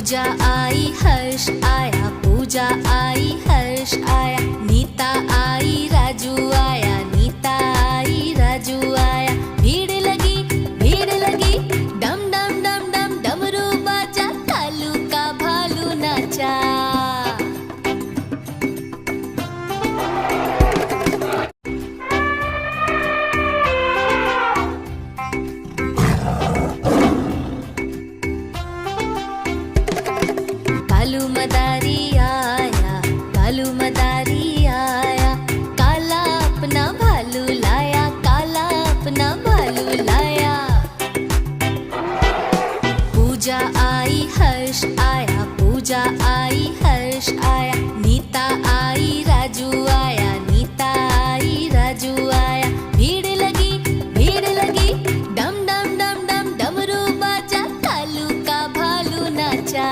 पूजा आई हर्ष आया, पूजा आई हर्ष आया, नीता आई राजू आया, नीता आई राजू आया। भीड़ लगी, डम डम डम डम डमरू बाजा, कालू का भालू नाचा। कालू मदारी आया, कालू मदारी आया, काला अपना भालू लाया, काला अपना भालू लाया। पूजा आई हर्ष आया, पूजा आई हर्ष आया, नीता आई राजू आया, नीता आई राजू आया। भीड़ लगी, डम डम डम डम डमरू बाजा, कालू का भालू नाचा।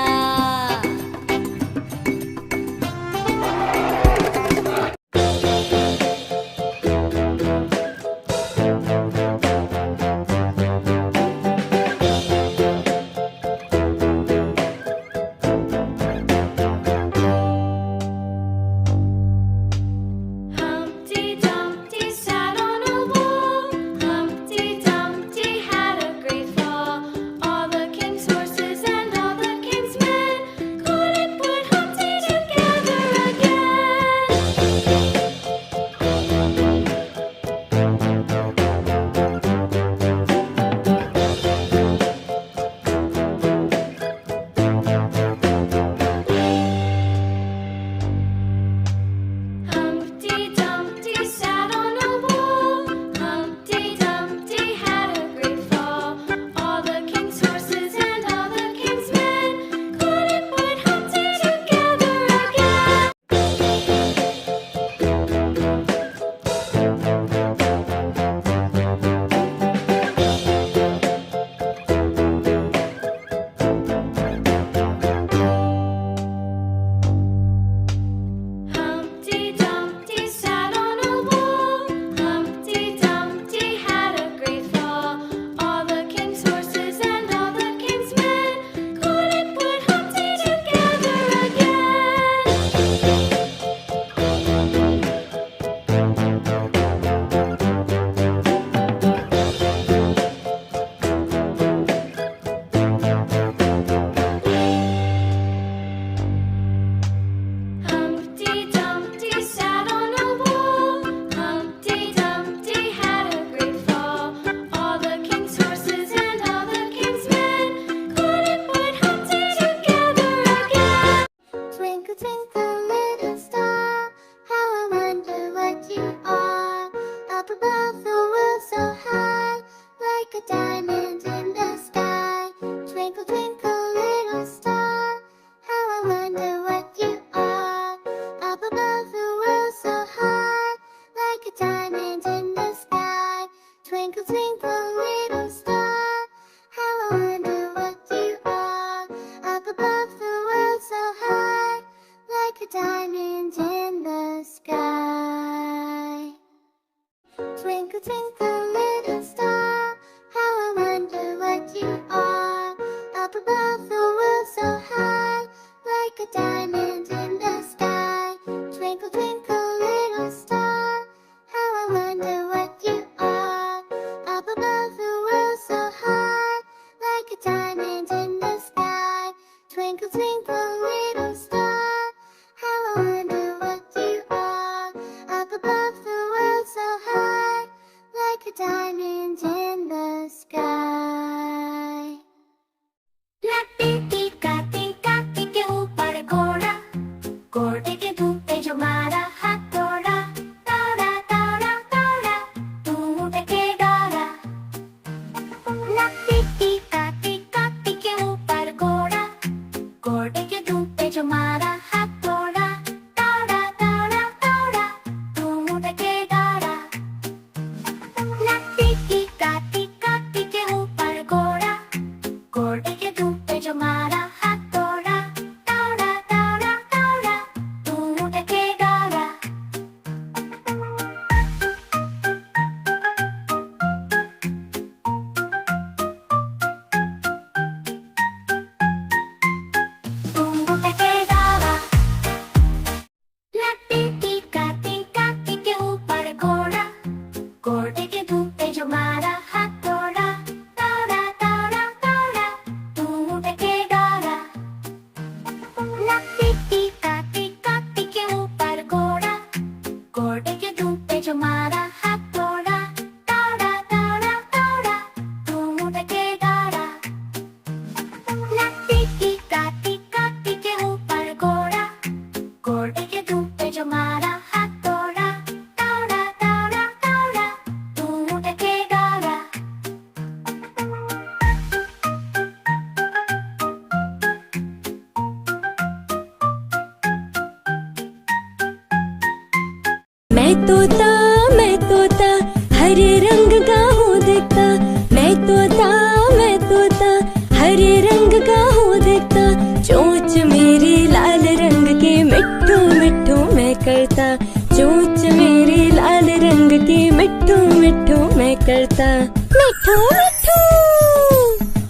मैं तोता हरे रंग का हूँ दिखता। मैं तोता हरे रंग का हूँ दिखता। चोंच मेरी लाल रंग की मिट्ठू मिट्ठू मैं करता। चोंच मेरी लाल रंग की मिट्ठू मिट्ठू मैं करता। मिट्ठू मिट्ठू।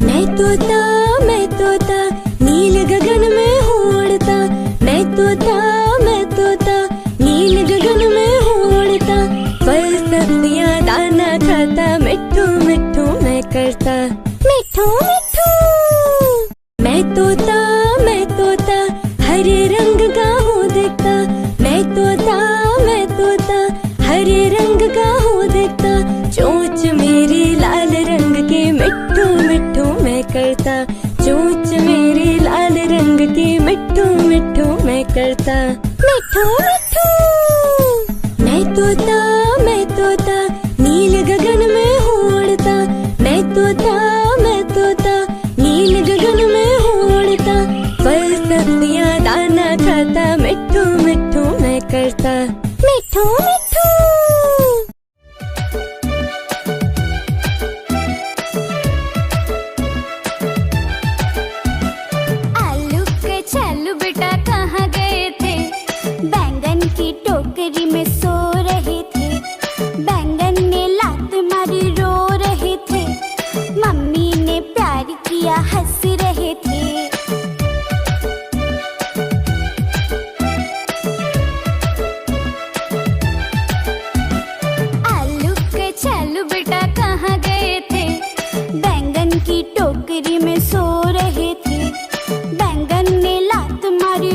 मैं तोता नील गगन में हूँ उड़ता। मैं तोता नील गगन में हूँ उड़ता। फल सब्जियाँ दाना खाता। मिट्ठू मिट्ठू मैं करता। मिट्ठू मिट्ठू। मैं तोता हरे रंग का हूँ दिखता। मैं तोता हरे रंग का हूँ दिखता। चोंच मेरी लाल रंग की मिट्ठू मिट्ठू मैं करता। चोंच मेरी लाल रंग की मिट्ठू मिट्ठू मैं करता। मिट्ठू मिट्ठू। मैं तोता नील गगन में हूँ उड़ता। मैं तोता नील गगन में हूँ उड़ता। फल सब्जियाँ दाना खाता। मिट्ठू मिट्ठू मैं करता। मिट्ठू मिट्ठू। आलू के छल्लू बेटा कहाँ गए थे? बैंगन की टोकरी में सो रहे थे। बैंगन ने लात मारी रो रहे थे। मम्मी ने प्यार किया हंस रहे थे। आलू के छल्लू बेटा कहाँ गए थे? बैंगन की टोकरी में सो रहे थे। बैंगन ने लात मारी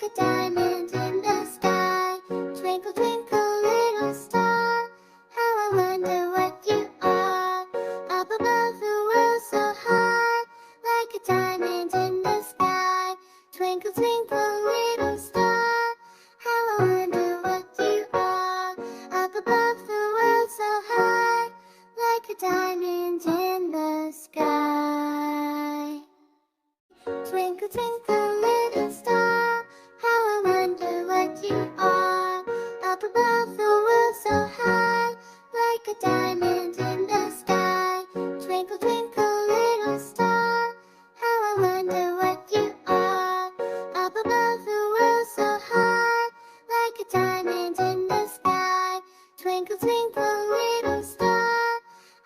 like a diamond in the sky. Twinkle, twinkle, little star, how I wonder what you are. Up above the world so high, like a diamond in the sky. Twinkle, twinkle, little star, how I wonder what you are. Up above the world so high, like a diamond in the sky. Twinkle, twinkle, little star, how I wonder what you are. Up above the world so high, like a diamond in the sky. Twinkle, twinkle, little star, how I wonder what you are. Up above the world so high, like a diamond in the sky. Twinkle, twinkle, little star,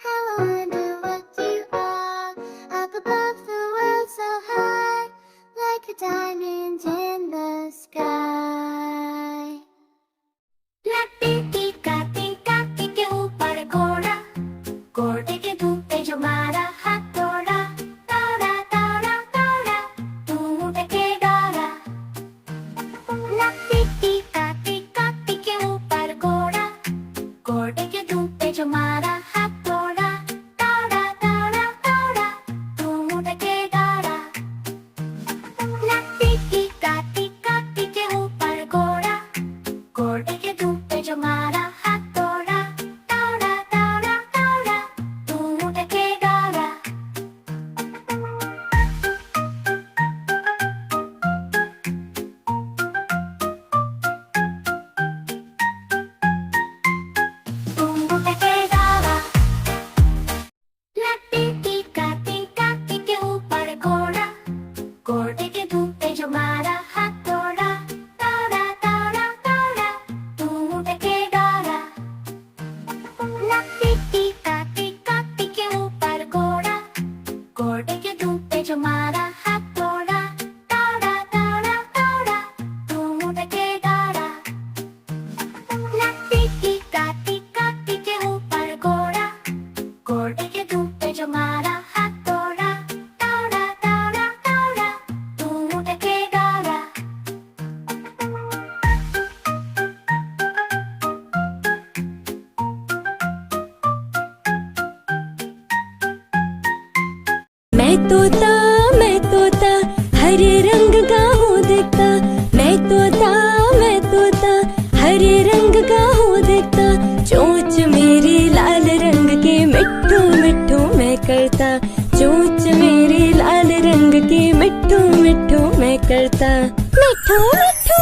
how I wonder what you are. Up above the world so high, like a diamond in the sky. लट्टी टीका टीका के ऊपर घोड़ा, घोड़े के धूप पे जो मारा हाथ तोड़ा, तोड़ा तोड़ा तोड़ा, तू उठके डरा। लट्टी टीका के ऊपर घोड़ा, घोड़े के धूप पे जो मारा हाथ तोड़ा, तोड़ा तोड़ा तोड़ा, तू उठके डरा। लट्टी टीका के ऊपर घोड़ा, घोड़े के धूप पे जो मारा हाथ तोड़ा, तोड़ा तोड़ा तोड़ा, तू उठके डरा। तू उठके डरा। लट्टी टीका के ऊपर घोड़ा, घोड़े के धूप पे जो मारा हाथ तोड़ा, तोड़ा तोड़ा तोड़ा, तू उठके डरा। लट्टी टीका के ऊपर घोड़ा, घोड़े के धूप पे जो मारा हाथ तोड़ा, तोड़ा तोड़ा तोड़ा, तू उठके डरा। लट्टी टीका के ऊपर घोड़ा, घोड़े के धूप पे जो मारा हाथ तोड़ा, तोड़ा तोड़ा तोड़ा, तू उठके डरा। मैं तोता हरे रंग का हूँ दिखता। मैं तोता हरे रंग का हूँ दिखता। चोंच मेरी लाल रंग की मिट्ठू मिट्ठू मैं करता। चोंच मेरी लाल रंग की मिट्ठू मिट्ठू मैं करता। मिट्ठू मिट्ठू।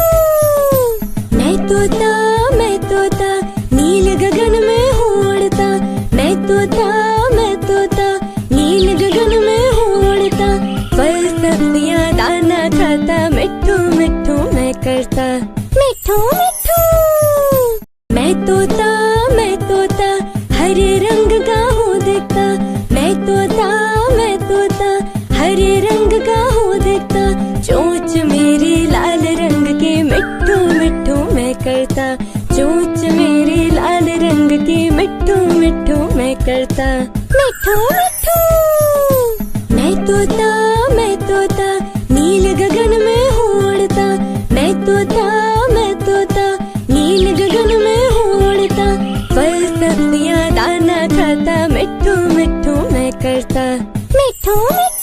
मैं तोता नील गगन में हूँ उड़ता। मैं तोता नील गगन में हूँ उड़ता। फल सब्जियाँ दाना खाता। मिट्ठू मिट्ठू मैं करता। मिट्ठू मिट्ठू। मैं तोता हरे रंग का हूँ दिखता। मैं तोता हरे रंग का हूँ दिखता। चोंच मेरी लाल रंग की मिट्ठू मिट्ठू मैं करता। चोंच मेरी लाल रंग की मिट्ठू मिट्ठू मैं करता। मिट्ठू मिट्ठू। मैं तोता नील गगन में हूँ उड़ता। मैं तोता नील गगन में हूँ उड़ता। फल सब्जियाँ दाना खाता। मिट्ठू मिट्ठू मैं करता। मिट्ठू मिट्ठू।